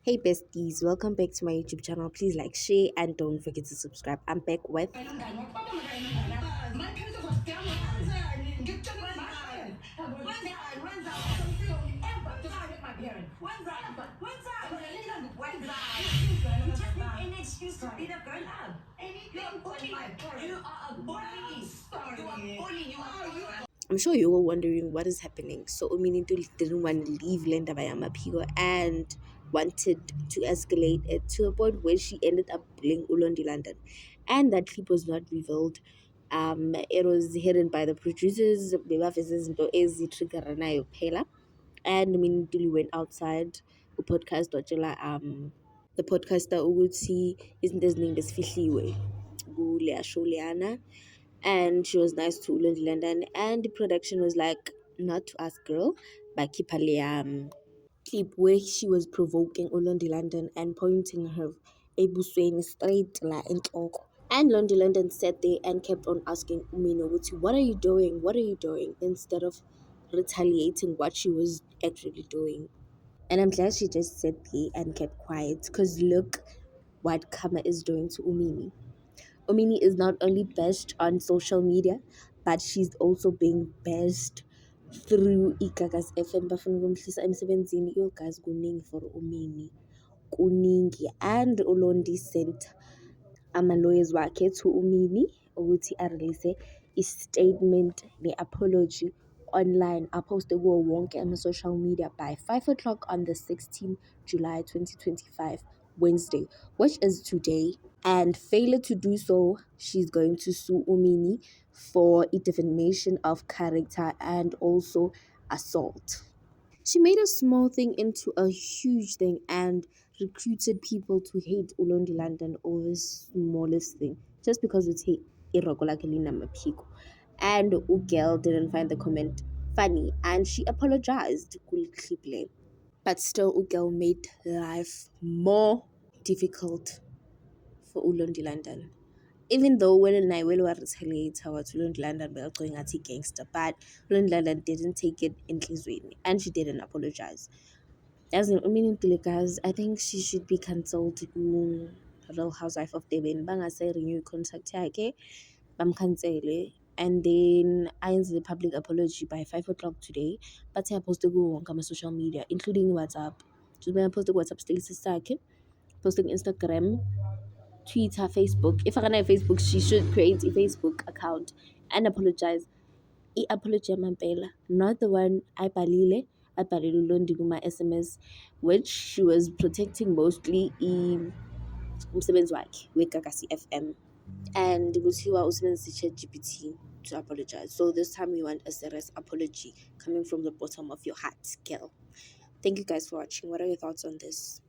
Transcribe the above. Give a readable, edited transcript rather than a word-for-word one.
Hey besties, welcome back to my YouTube channel. Please like, share, and don't forget to subscribe. I'm back with I'm sure you're all wondering what is happening. So Uminintuli didn't want to leave Lenda Bayama Pigo and wanted to escalate it to a point where she ended up bullying Ulondi London. And that clip was not revealed. It was hidden by the producers. Bebafaces into Ezi Triggeranayo Pela. And Uminintuli went outside the podcast the podcaster ukuthi izinto eziningi bezifihliwe kule show leyana, and she was nice to Ulondi London, and the production was like, not to us girl, but keep a clip where she was provoking Ulondi London and pointing her ebusweni straight la entloko. And Londi London sat there and kept on asking Umino, what are you doing? What are you doing? Instead of retaliating what she was actually doing. And I'm glad she just sat there and kept quiet, because look what Kama is doing to Umini. Umini is not only bashed on social media, but she's also being bashed through Igagas FM. Bafuna ukumhlisa emsebenzini. Yo guys, kuningi for Umini. Kuningi. And Ulondi sent ama-lawyers wakhe to Umini ukuthi arelease i-statement ne-apology online, aposte kuwo wonke ama-social media by 5 o'clock on the 16th July 2025, Wednesday, which is today. And failure to do so, she's going to sue Umini for a defamation of character and also assault. She made a small thing into a huge thing and recruited people to hate Ulondi London over the smallest thing, just because it's irregular Kelina Mapiko. And Ugel didn't find the comment funny and she apologized. But still, Ugel made life more difficult for Ulondi London. Even though when I will retaliate how to Lund London by going at gangster, but Lund London didn't take it in Kizwini and she didn't apologize. As in meaning to guys, I think she should be cancelled to Real Housewife of Devon. Banga say renew contact yake, bam cancel. And then I answered the public apology by 5 o'clock today. But I posted go on my social media, including WhatsApp. Just when I posted WhatsApp status, posting Instagram, Twitter, Facebook. If I can have Facebook, she should create a Facebook account and apologize. I apologize mampela, not the one I balile Londi kuma SMS, which she was protecting mostly umsebenzi wakhe weGagasi FM. And kuthiwa usebenzise ChatGPT to apologize. So this time we want a serious apology coming from the bottom of your heart, girl. Thank you guys for watching. What are your thoughts on this?